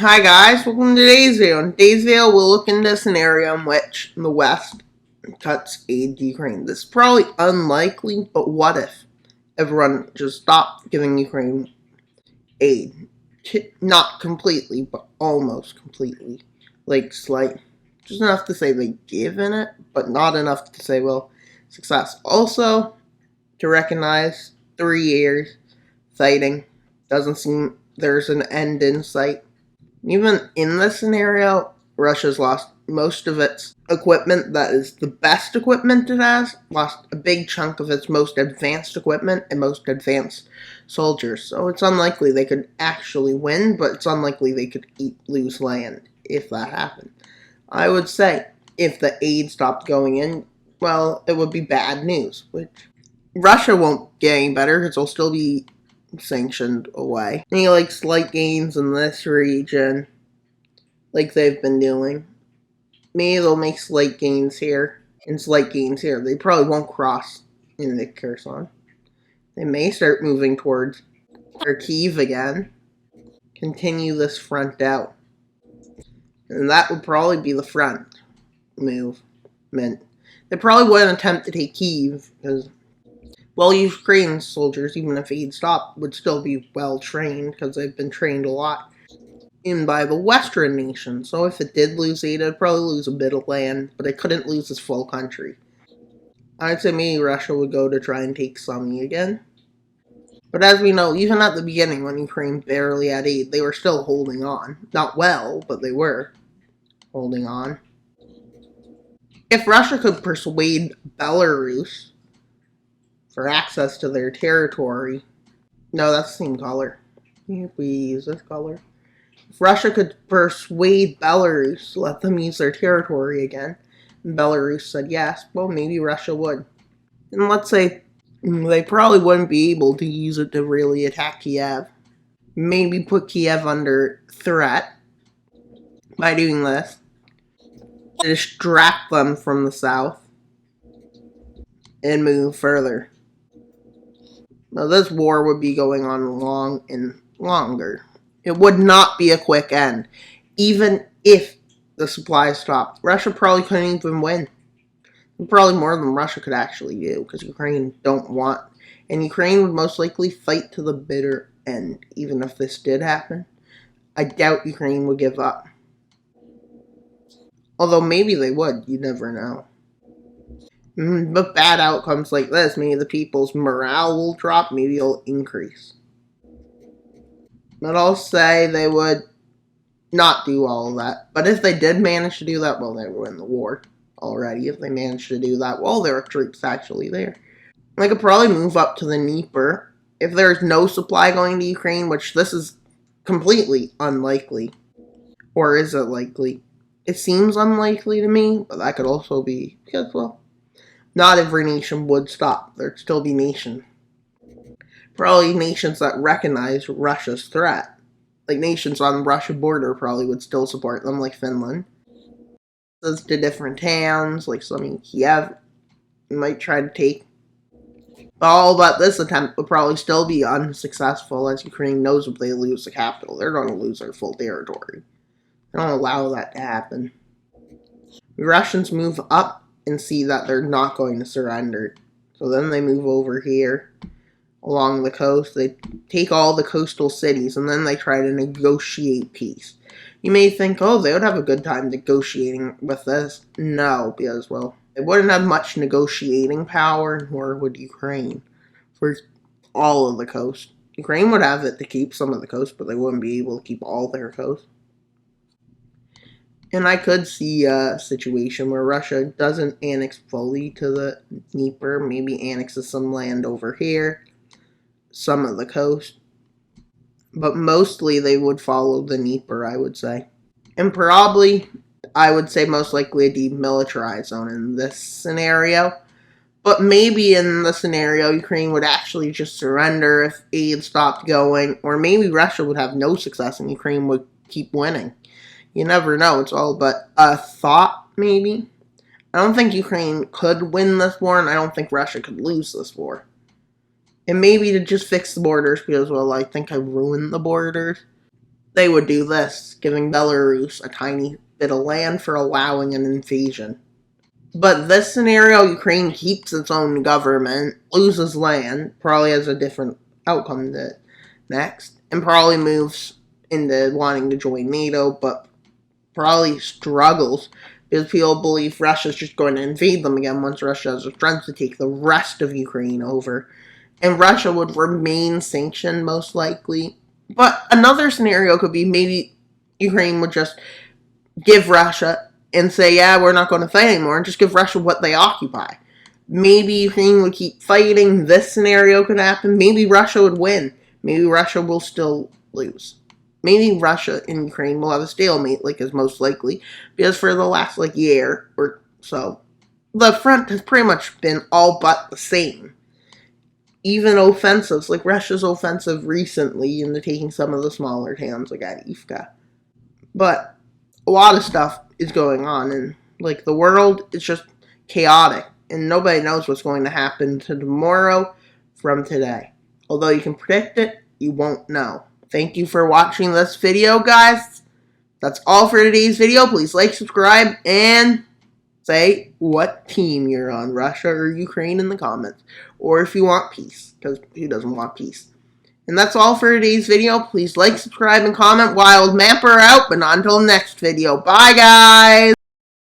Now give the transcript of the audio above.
Hi guys, welcome to today's video. In today's video, we'll look into a scenario in which the West cuts aid to Ukraine. This is probably unlikely, but what if everyone just stopped giving Ukraine aid? Not completely, but almost completely. Just enough to say they given it, but not enough to say, well, success. Also, to recognize 3 years fighting. Doesn't seem there's an end in sight. Even in this scenario, Russia's lost most of its equipment that is the best equipment it has, lost a big chunk of its most advanced equipment and most advanced soldiers. So it's unlikely they could actually win, but it's unlikely they could lose land if that happened. I would say if the aid stopped going in, well, it would be bad news, which Russia won't get any better because they'll still be sanctioned away. Any slight gains in this region, like they've been doing. Maybe they'll make slight gains here and slight gains here. They probably won't cross into Kherson. They may start moving towards Kyiv again. Continue this front out. And that would probably be the front movement. They probably wouldn't attempt to take Kyiv because, well, Ukraine soldiers, even if aid stopped, would still be well trained because they've been trained a lot by the Western nations. So if it did lose aid, it'd probably lose a bit of land, but it couldn't lose its full country. I'd say maybe Russia would go to try and take Sumy again. But as we know, even at the beginning when Ukraine barely had aid, they were still holding on. Not well, but they were holding on. If Russia could persuade Belarus for access to their territory. No, that's the same color. If we use this color. If Russia could persuade Belarus to let them use their territory again, and Belarus said yes, well, maybe Russia would. And let's say they probably wouldn't be able to use it to really attack Kiev. Maybe put Kiev under threat by doing this. To distract them from the south and move further. Now, this war would be going on long and longer. It would not be a quick end. Even if the supplies stopped, Russia probably couldn't even win. Probably more than Russia could actually do, because Ukraine don't want. And Ukraine would most likely fight to the bitter end, even if this did happen. I doubt Ukraine would give up. Although maybe they would, you never know. But bad outcomes like this, maybe the people's morale will drop, maybe it'll increase. But I'll say they would not do all of that. But if they did manage to do that, well, they would win the war already. If they managed to do that, well, there are troops actually there. They could probably move up to the Dnieper. If there's no supply going to Ukraine, which this is completely unlikely. Or is it likely? It seems unlikely to me, but that could also be because, well, not every nation would stop. There'd still be nations. Probably nations that recognize Russia's threat. Like nations on the Russia border probably would still support them, like Finland. As to different towns, like Kiev, might try to take. But this attempt would probably still be unsuccessful, as Ukraine knows if they lose the capital, they're going to lose their full territory. They don't allow that to happen. The Russians move up and see that they're not going to surrender. So then they move over here along the coast. They take all the coastal cities and then they try to negotiate peace. You may think, oh, they would have a good time negotiating with this. No, because, well, they wouldn't have much negotiating power, nor would Ukraine, for all of the coast. Ukraine would have it to keep some of the coast, but they wouldn't be able to keep all their coast. And I could see a situation where Russia doesn't annex fully to the Dnieper, maybe annexes some land over here, some of the coast. But mostly they would follow the Dnieper, I would say. And probably, I would say most likely a demilitarized zone in this scenario. But maybe in the scenario, Ukraine would actually just surrender if aid stopped going. Or maybe Russia would have no success and Ukraine would keep winning. You never know. It's all but a thought, maybe. I don't think Ukraine could win this war, and I don't think Russia could lose this war. And maybe to just fix the borders, because, well, I think I ruined the borders. they would do this, giving Belarus a tiny bit of land for allowing an invasion. But this scenario, Ukraine keeps its own government, loses land, probably has a different outcome next, and probably moves into wanting to join NATO, but probably struggles because people believe Russia's just going to invade them again once Russia has the strength to take the rest of Ukraine over. And Russia would remain sanctioned, most likely. But another scenario could be maybe Ukraine would just give Russia and say, yeah, we're not going to fight anymore, and just give Russia what they occupy. Maybe Ukraine would keep fighting. This scenario could happen. Maybe Russia would win. Maybe Russia will still lose. Maybe Russia and Ukraine will have a stalemate, like is most likely, because for the last year or so, the front has pretty much been all but the same. Even offensives, like Russia's offensive recently into taking some of the smaller towns like Avdiivka. But a lot of stuff is going on, and the world is just chaotic, and nobody knows what's going to happen to tomorrow from today. Although you can predict it, you won't know. Thank you for watching this video, guys. That's all for today's video. Please like, subscribe, and say what team you're on, Russia or Ukraine, in the comments. Or if you want peace, because who doesn't want peace? And that's all for today's video. Please like, subscribe, and comment. Wild Mapper out, but not until next video. Bye, guys!